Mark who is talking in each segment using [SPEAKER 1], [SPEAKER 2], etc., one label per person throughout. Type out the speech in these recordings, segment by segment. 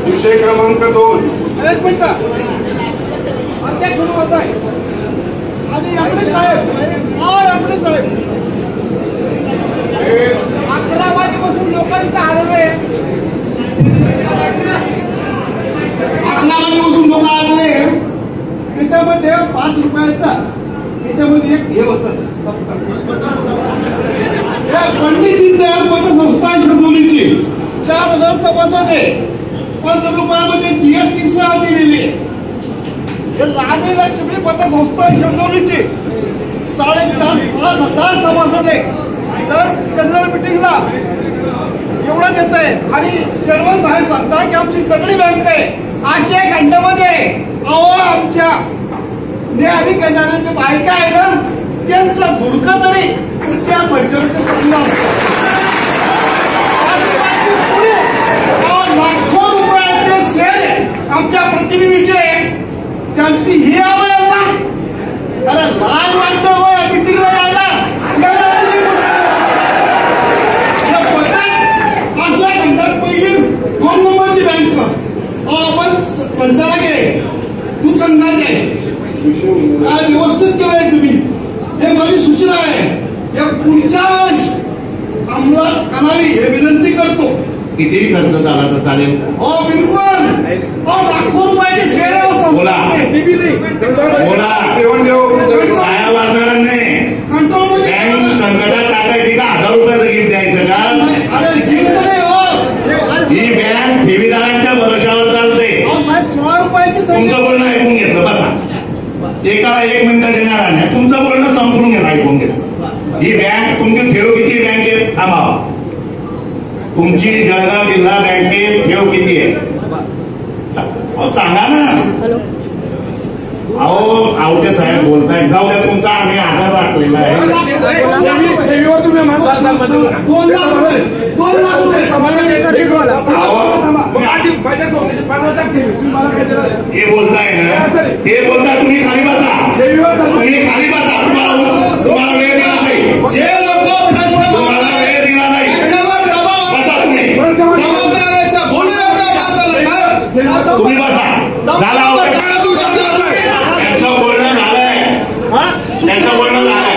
[SPEAKER 1] विषय क्रमांक 2
[SPEAKER 2] एक मिनिट अध्यक्ष महोदय आणि एवढे साहेब 11 वाजेपासून लोकांचा आरोप आहे. 11 वाजेपासून लोक आले त्याच्यामध्ये 5 रुपयाचा त्याच्यामध्ये एक हे होतं पंडित दीनदयाल पतसंस्था हिंगोलीची 4000 सभासद आहे. 15 रुपयामध्ये जीएसटी सह दिलेली आहे. राणी लक्ष्मी पतसंस्था हिंगोलीची 4,500 सभासद आहे. तर जनरल मिटिंगला एवढं देत आहे आणि चेअरमन साहेब सांगता की आमची तगडी बँक आहे. आशिया खंडामध्ये आमच्या न्यायाधी खजान्याच्या बायका आहे ना त्यांचं धुडकं तरी तुमच्या फडकवचं लाखो रुपयाचे शेअर आमच्या प्रतिनिधीचे त्यांची ही आवड अरे लाल वाटतं हो या मिटिंगला यायला. आशिया खंडात पहिली 2 नंबरची बँक आपण संचालक आहे तू संघाचे काय व्यवस्थित केलंय तुम्ही हे माझी सूचना आहे. या पुढच्या अंमलात आणावी हे विनंती करतो.
[SPEAKER 3] किती खर्च झाला तर चालेल?
[SPEAKER 2] हो बिलकुल. लाखो रुपयाचे शेअर
[SPEAKER 3] बोला काय वाढणार नाही. बँक संकटात टाकायची का 1000 रुपयाचं गिफ्ट द्यायचं का?
[SPEAKER 2] अरे गिफ्ट नाही हो.
[SPEAKER 3] ही बँक ठेवीदारांच्या भरोशावर चालते.
[SPEAKER 2] 16 रुपयाची
[SPEAKER 3] तुमचं बोलणं ऐकून घेतलं बसा. एकाला 1 मिनिट देणार नाही. तुमचं बोलणं संपून घेणं ऐकून घेतलं. ही बँक तुमची ठेव किती बँकेत थांबावा. तुमची जळगाव जिल्हा बँकेत ठेव किती आहे सांगा ना. आवटे साहेब बोलताय जाऊ द्या. तुमचा आम्ही आधार राखलेला आहे.
[SPEAKER 2] 2 लाख रुपये 2 लाख रुपये
[SPEAKER 3] हे बोलताय ना हे बोलताय. तुम्ही खाली बसा. तुम्ही खाली बसा. तुम्हाला वेळ दिला नाही. तुम्हाला वेळ दिला नाही. बसा तुम्ही. तुम्ही बसा. झाला त्यांचं बोलणं झालंय. त्यांचं बोलणं झालंय.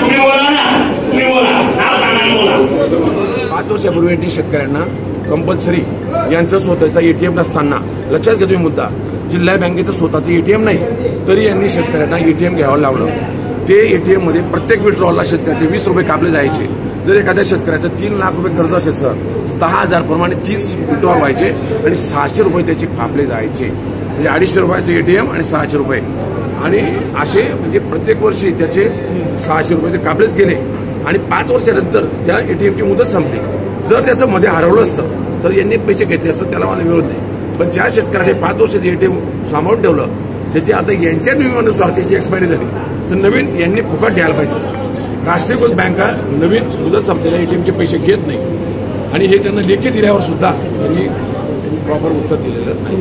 [SPEAKER 3] तुम्ही बोला ना. तुम्ही बोला. नाव सांगा बोला.
[SPEAKER 4] 5 वर्षापूर्वी शेतकऱ्यांना कंपल्सरी यांचं स्वतःचा एटीएम नसताना लक्षात घ्या तुम्ही मुद्दा जिल्हा बँकेचं स्वतःचं एटीएम नाही तरी यांनी शेतकऱ्यांना एटीएम घ्यावं लावलं. ते एटीएम मध्ये प्रत्येक विड्रॉलला शेतकऱ्याचे 20 रुपये कापले जायचे. जर एखाद्या शेतकऱ्याचं 3 लाख रुपये कर्ज असेल सर 10,000 प्रमाणे 30 विड्रॉल व्हायचे आणि 600 रुपये त्याचे कापले जायचे. म्हणजे 250 रुपयाचे एटीएम आणि 600 रुपये आणि असे म्हणजे प्रत्येक वर्षी त्याचे 600 रुपये ते कापलेच गेले आणि 5 वर्षानंतर त्या एटीएमची मुदत संपली. जर त्याचं मध्ये हरवलं असतं तर यांनी पैसे घेतले असतं त्याला माझा विरोध नाही. पण ज्या शेतकऱ्याने 5 वर्षाचे एटीएम सांभाळून ठेवलं त्याची आता यांच्या नियमानुसार त्याची एक्सपायरी झाली तर नवीन यांनी फुकट द्यायला पाहिजे. राष्ट्रीयकृत बँका नवीन मुदत संपलेल्या एटीएमचे पैसे घेत नाही आणि हे त्यांना लेखी दिल्यावर सुद्धा त्यांनी प्रॉपर उत्तर दिलेलं नाही.